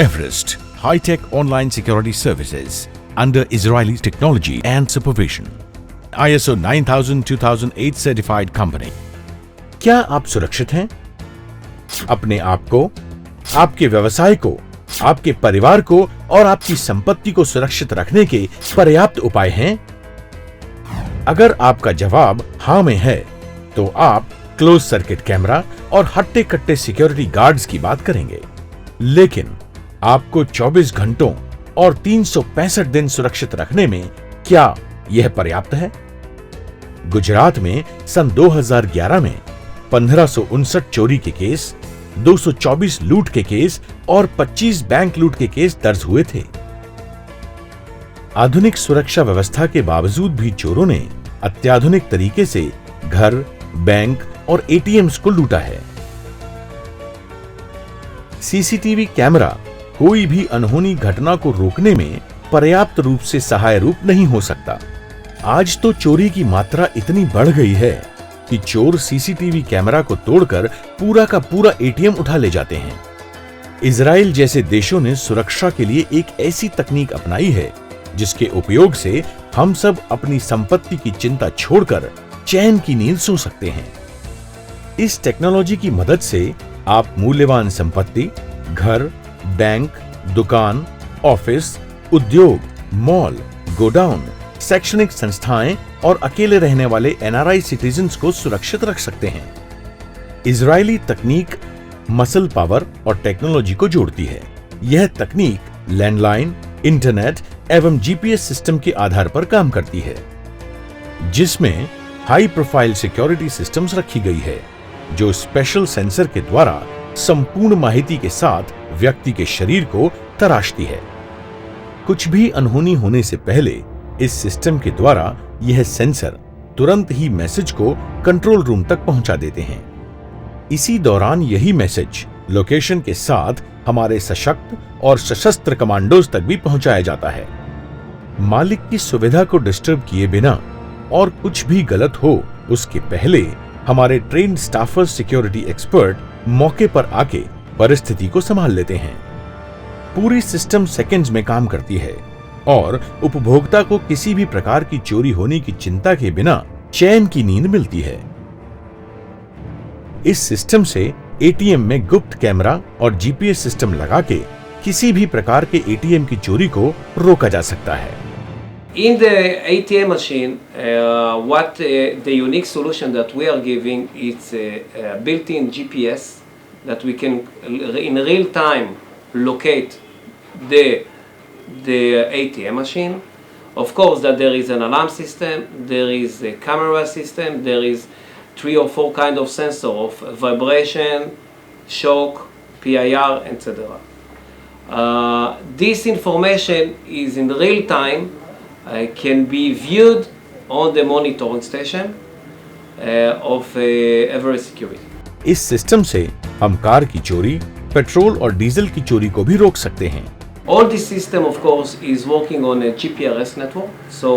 Everest, high-tech online security services under Israeli technology and supervision. ISO 9000-2008 certified company. क्या आप सुरक्षित हैं? अपने आप को, आपके व्यवसाय को, आपके परिवार को और आपकी संपत्ति को सुरक्षित रखने के पर्याप्त उपाय हैं? अगर आपका जवाब हां में है, तो आप क्लोज सर्किट कैमरा और हट्टे कट्टे सिक्योरिटी गार्ड्स की बात करेंगे। लेकिन आपको 24 घंटों और 365 दिन सुरक्षित रखने में क्या यह पर्याप्त है? गुजरात में सन 2011 में 1559 चोरी के केस, 224 लूट के केस और 25 बैंक लूट के केस दर्ज हुए थे। आधुनिक सुरक्षा व्यवस्था के बावजूद भी चोरों ने अत्याधुनिक तरीके से घर, बैंक और एटीएम्स को लूटा है। सीसीटीवी कैमरा कोई भी अनहोनी घटना को रोकने में पर्याप्त रूप से सहाय रूप नहीं हो सकता। आज तो चोरी की मात्रा इतनी बढ़ गई है कि चोर सीसीटीवी कैमरा को तोड़कर पूरा का पूरा एटीएम उठा ले जाते हैं। इजराइल जैसे देशों ने सुरक्षा के लिए एक ऐसी तकनीक अपनाई है जिसके उपयोग से हम सब अपनी संपत्ति की चिंता छोड़कर चैन की नींद सो सकते हैं। इस टेक्नोलॉजी की मदद से आप मूल्यवान संपत्ति, घर, बैंक, दुकान, ऑफिस, उद्योग, मॉल, गोडाउन, शैक्षणिक संस्थाएं और अकेले रहने वाले एनआरआई सिटीजन्स को सुरक्षित रख सकते हैं। इजरायली तकनीक मसल पावर और टेक्नोलॉजी को जोड़ती है। यह तकनीक लैंडलाइन, इंटरनेट एवं जीपीएस सिस्टम के आधार पर काम करती है, जिसमें हाई प्रोफाइल सिक्योरिटी सिस्टम्स रखी गई है, जो स्पेशल सेंसर के द्वारा संपूर्ण माहिती के साथ व्यक्ति के शरीर को तराशती है। कुछ भी अनहोनी होने से पहले इस सिस्टम के द्वारा यह सेंसर तुरंत ही मैसेज को कंट्रोल रूम तक पहुंचा देते हैं। इसी दौरान यही मैसेज लोकेशन के साथ हमारे सशक्त और सशस्त्र कमांडोज तक भी पहुंचाया जाता है। मालिक की सुविधा को डिस्टर्ब किए बिना और कुछ भी गलत हो उसके पहले हमारे ट्रेन्ड स्टाफर्स सिक्योरिटी एक्सपर्ट मौके पर आके परिस्थिति को संभाल लेते हैं। पूरी सिस्टम सेकंड्स में काम करती है और उपभोक्ता को किसी भी प्रकार की चोरी होने की चिंता के बिना चैन की नींद मिलती है। इस सिस्टम से एटीएम में गुप्त कैमरा और जीपीएस सिस्टम लगा के किसी भी प्रकार के एटीएम की चोरी को रोका जा सकता है। In the ATM machine, the unique solution that we are giving is a built-in GPS that we can in real time locate the ATM machine. Of course, that there is an alarm system, there is a camera system, there is 3 or 4 kind of sensor of vibration, shock, PIR, etc. This information is in real time. Can be viewed on the monitoring station of Everest Security. इस system से हम car की चोरी, petrol और diesel की चोरी को भी रोक सकते हैं। All this system, of course, is working on a GPRS network. So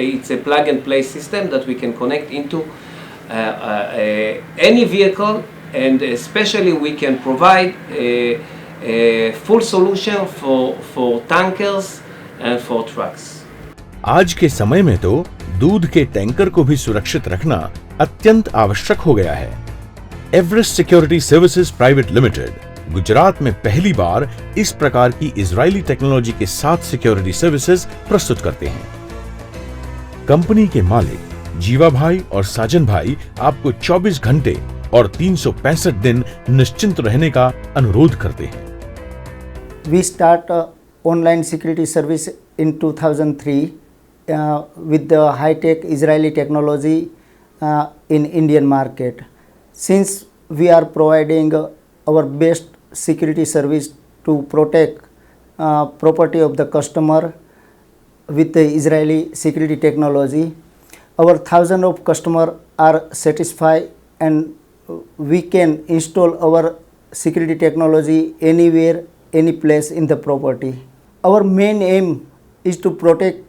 it's a plug and play system that we can connect into any vehicle, and especially we can provide a full solution for tankers and for trucks. आज के समय में तो दूध के tanker को भी सुरक्षित रखना अत्यंत आवश्यक हो गया है। Everest security services private limited Gujarat में पहली बार इस प्रकार की इजरायली टेक्नोलॉजी के साथ सिक्योरिटी सर्विसेज प्रस्तुत करते हैं। कंपनी के मालिक जीवा भाई और साजन भाई आपको 24 घंटे और 365 दिन निश्चिंत रहने का अनुरोध करते हैं। We start online security service in 2003 with the high-tech Israeli technology in Indian market. Since we are providing our best security service to protect property of the customer with the Israeli security technology, our thousands of customers are satisfied, and we can install our security technology anywhere, any place in the property. Our main aim is to protect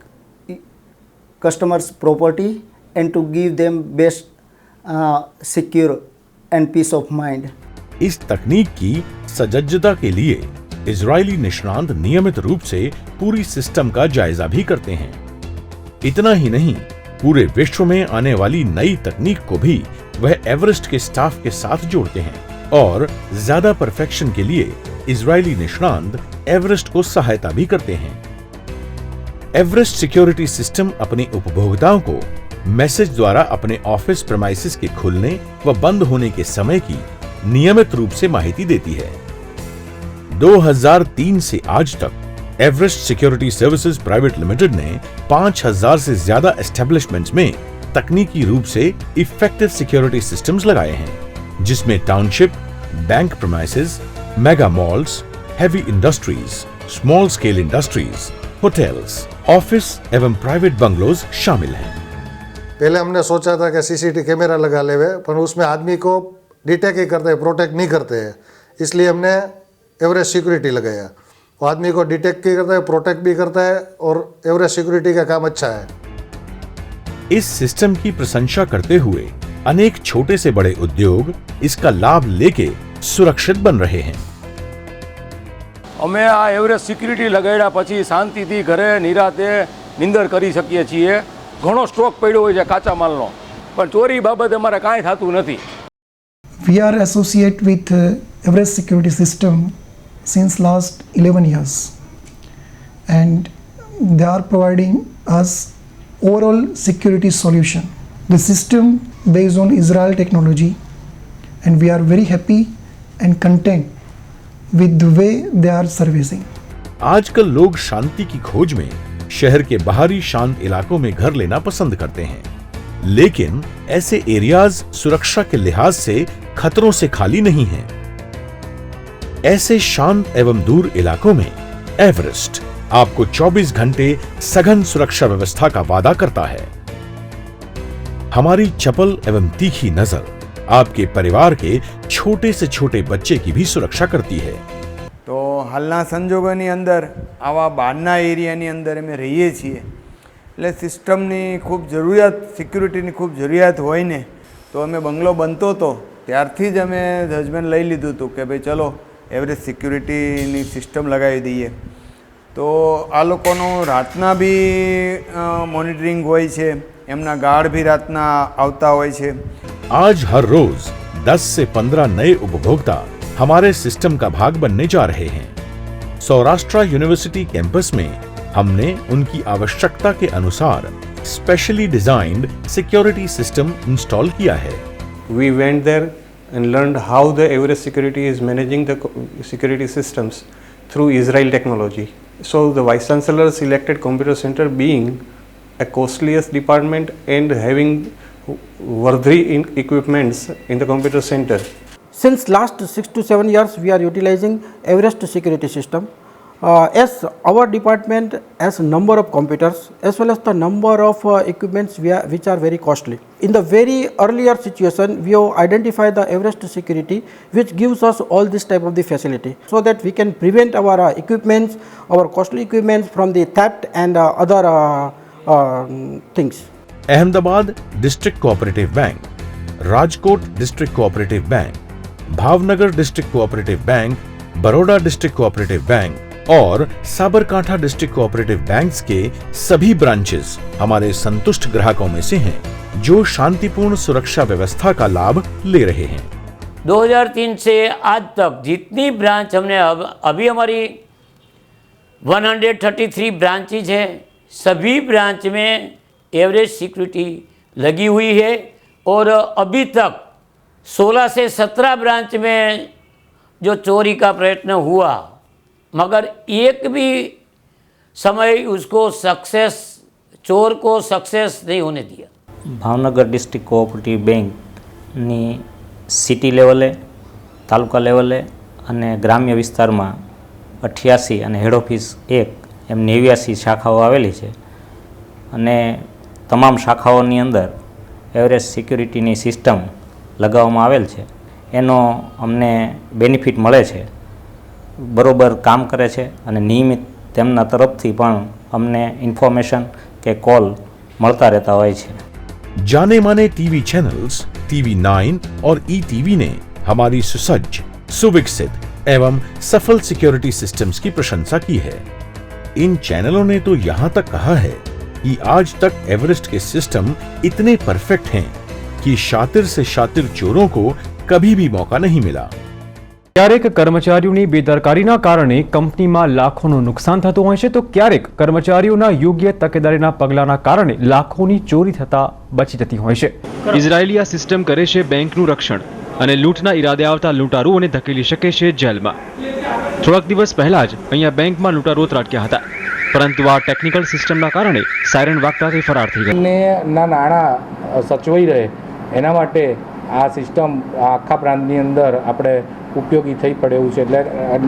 customers' property and to give them best secure and peace of mind. इस तकनीक की सजज्जता के लिए Israeli निष्णांत नियमित रूप से पूरी system का जायजा भी करते हैं। इतना ही नहीं, पूरे विश्व में आने वाली नई तकनीक को भी वह एवरेस्ट के स्टाफ के साथ जोड़ते हैं और ज्यादा परफेक्शन के लिए इजरायली निष्णांत एवरेस्ट को सहायता भी करते हैं। एवरेस्ट सिक्योरिटी सिस्टम अपने उपभोक्ताओं को मैसेज द्वारा अपने ऑफिस प्रेमाइसिस के खुलने व बंद होने के समय की नियमित रूप से माहिती देती है। 2003 से आज तक Everest security services private limited ने 5000 से ज्यादा एस्टेब्लिशमेंट्स में तकनीकी रूप से इफेक्टिव सिक्योरिटी सिस्टम्स लगाए हैं, जिसमें township, bank premises, mega malls, heavy industries, small scale industries, hotels, office एवं प्राइवेट बंगलोज शामिल हैं। पहले हमने सोचा था कि सीसीटीवी कैमरा लगा ले हुए, पर उसमें आदमी को डिटेक्ट ही करते हैं, प्रोटेक्ट नहीं करते हैं। इसलिए हमने एवरेस्ट सिक्योरिटी लगाया। वो आदमी को डिटेक्ट भी करता है, प्रोटेक्ट भी करता है और एवरेस्ट सिक्योरिटी का काम अच्छा है। इस सिस्टम की प्रशंसा करते हुए अनेक छोटे से बड़े उद्योग इसका लाभ लेके सुरक्षित बन रहे हैं। અમે આ એવરેસ્ટ સિક્યુરિટી લગાડ્યા પછી શાંતિથી ઘરે નિરાતે નિંદર કરી શકીએ છીએ। ઘણો સ્ટોક પડ્યો હોય છે કાચા માલનો, પણ ચોરી બાબતે અમારે કાંઈ થતું નથી। We are associated with Everest security system since last 11 years, and they are providing us overall security solution. The system based on Israel technology, and we are very happy and content with the way they are servicing. आजकल लोग शांति की खोज में शहर के बाहरी शांत इलाकों में घर लेना पसंद करते हैं, लेकिन ऐसे एरियाज सुरक्षा के लिहाज से खतरों से खाली नहीं हैं। ऐसे शांत एवं दूर इलाकों में एवरेस्ट आपको 24 घंटे सघन सुरक्षा व्यवस्था का वादा करता है। हमारी चपल एवं तीखी नजर आपके परिवार के छोटे से छोटे बच्चे की भी सुरक्षा करती है। તો હાલના સંજોગોની અંદર આવા બહારના એરિયાની અંદર અમે રહીએ છીએ, એટલે સિસ્ટમની ખૂબ જરૂરિયાત, સિક્યુરિટીની ખૂબ જરૂરિયાત હોય ને, તો અમે બંગલો બનતો હતો ત્યારથી જ અમે જજમેન્ટ લઈ લીધું હતું કે ભાઈ ચલો એવરેસ્ટ સિક્યુરિટીની સિસ્ટમ લગાવી દઈએ। તો આ લોકોનું રાતના બી મોનિટરિંગ હોય છે, એમના ગાર્ડ બી રાતના આવતા હોય છે। आज हर रोज 10 से 15 नए उपभोक्ता हमारे सिस्टम का भाग बनने जा रहे हैं। सौराष्ट्र यूनिवर्सिटी कैंपस में हमने उनकी आवश्यकता के अनुसार specially designed security system install किया है। We went there and learned how the Everest Security is managing the security systems through Israel technology. So the Vice Chancellor selected Computer Center being a costliest department and having worthy equipments in the computer center. Since last 6 to 7 years we are utilizing Everest security system. As our department has number of computers as well as the number of equipments which are very costly. In the very earlier situation we have identified the Everest security which gives us all this type of the facility so that we can prevent our equipments, our costly equipments from the theft and other things. Ahmedabad district cooperative bank, Rajkot district cooperative bank, Bhavnagar district cooperative bank, Baroda district cooperative bank और Sabarkantha district cooperative banks के सभी branches हमारे संतुष्ट ग्राहकों में से हैं, जो शांतिपूर्ण सुरक्षा व्यवस्था का लाभ ले रहे हैं। 2003 से आज तक जितनी ब्रांच हमने अभी हमारी 133 ब्रांचेज है, सभी ब्रांच में एवरेस्ट सिक्योरिटी लगी हुई है और अभी तक 16 से 17 ब्रांच में जो चोरी का प्रयत्न हुआ, मगर एक भी समय उसको सक्सेस, चोर को सक्सेस नहीं होने दिया। ભાવનગર ડિસ્ટ્રિક્ટ કોઓપરેટિવ બેંકની સિટી લેવલે, તાલુકા લેવલે અને ગ્રામ્ય વિસ્તારમાં 88 અને હેડ ઓફિસ 1 એમ 89 શાખાઓ આવેલી છે અને તમામ શાખાઓની અંદર એવરેસ્ટ સિક્યુરિટીની સિસ્ટમ લગાવવામાં આવેલ છે। એનો અમને બેનિફિટ મળે છે, બરોબર કામ કરે છે અને નિયમિત તેમના તરફથી પણ અમને ઇન્ફોર્મેશન કે કોલ મળતા રહેતા હોય છે। जाने माने टीवी चैनल्स टीवी 9 और ईटीवी ने हमारी सुसज्ज, सुविकसित एवं सफल सिक्योरिटी सिस्टम्स की प्रशंसा की है। इन चैनलों ने तो यहां तक कहा है कि आज तक एवरेस्ट के सिस्टम इतने परफेक्ट हैं कि शातिर से शातिर चोरों को कभी भी मौका नहीं मिला। ક્યારેક કર્મચારીઓની બેદરકારીના કારણે કંપનીમાં લાખોનું નુકસાન થતું હોય છે, તો ક્યારેક કર્મચારીઓના યોગ્ય તકેદારીના પગલાંના કારણે લાખોની ચોરી થતા બચી જતી હોય છે। ઇઝરાયેલી આ સિસ્ટમ કરે છે બેંકનું રક્ષણ અને લૂંટના ઈરાદે આવતા લૂંટારુઓને ધકેલી શકે છે જેલમાં। થોડાક દિવસ પહેલા જ અહીંયા બેંકમાં લૂંટારુઓ ત્રાટક્યા હતા, પરંતુ આ ટેકનિકલ સિસ્ટમના કારણે સાયરન વાગતા તે ફરાર થઈ ગયા। નાણાં સચવાઈ રહે એના માટે આ સિસ્ટમ આખા પ્રાંતની અંદર આપણે ઉપયોગી થઈ પડે એવું છે। એટલે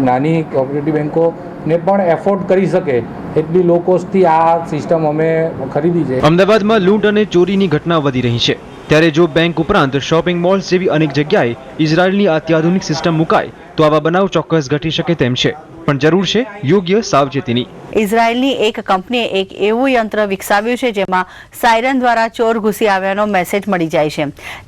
નાની કોઓપરેટિવ બેન્કોને પણ એફોર્ડ કરી શકે એટલી લો કોસ્ટથી આ સિસ્ટમ અમે ખરીદી છે। અમદાવાદમાં લૂંટ અને ચોરીની ઘટના વધી રહી છે, ત્યારે જો બેંક ઉપરાંત શોપિંગ મોલ્સ જેવી અનેક જગ્યાએ ઇઝરાયેલની અત્યાધુનિક સિસ્ટમ મુકાય તો આવા બનાવ ચોક્કસ ઘટી શકે તેમ છે, પણ જરૂર છે યોગ્ય સાવચેતીની। ઇઝરાયેલની એક કંપનીએ એક એવું યંત્ર વિકસાવ્યું છે જેમાં સાયરન દ્વારા ચોર ઘૂસી આવ્યાનો મેસેજ મળી જાય છે,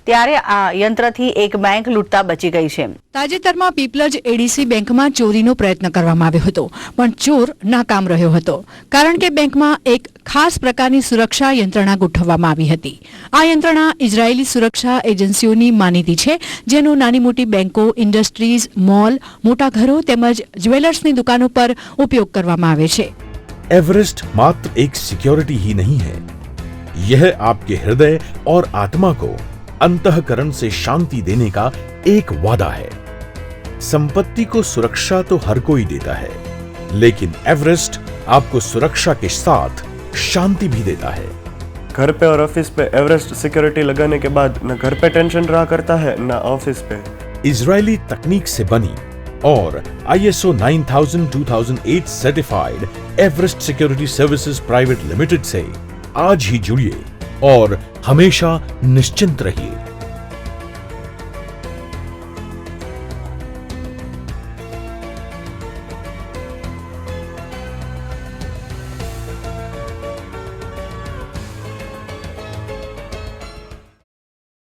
ત્યારે આ યંત્રથી એક બેંક લૂંટતા બચી ગઈ છે। તાજેતરમાં પીપલજ એડીસી બેંકમાં ચોરીનો પ્રયત્ન કરવામાં આવ્યો હતો, પણ ચોર નાકામ રહ્યો હતો, કારણ કે બેંકમાં એક ખાસ પ્રકારની સુરક્ષા યંત્રણા ગોઠવવામાં આવી હતી। આ યંત્રણા ઇઝરાયેલી સુરક્ષા એજન્સીઓની માનીતી છે, જેનો નાની મોટી બેંકો, ઇન્ડસ્ટ્રીઝ, મોલ, મોટા ઘરો તેમજ જ્વેલર્સની દુકાનો પર ઉપયોગ કરવામાં આવે છે। एवरेस्ट मात्र एक सिक्योरिटी ही नहीं है, यह आपके हृदय और आत्मा को अंतःकरण से शांति देने का एक वादा है। संपत्ति को सुरक्षा तो हर कोई देता है, लेकिन एवरेस्ट आपको सुरक्षा के साथ शांति भी देता है। घर पे और ऑफिस पे एवरेस्ट सिक्योरिटी लगाने के बाद न घर पे टेंशन रहा करता है न ऑफिस पे। इजरायली तकनीक से बनी और ISO 9000-2008 certified Everest security services private limited से आज ही जुड़िए और हमेशा निश्चिंत रहिए।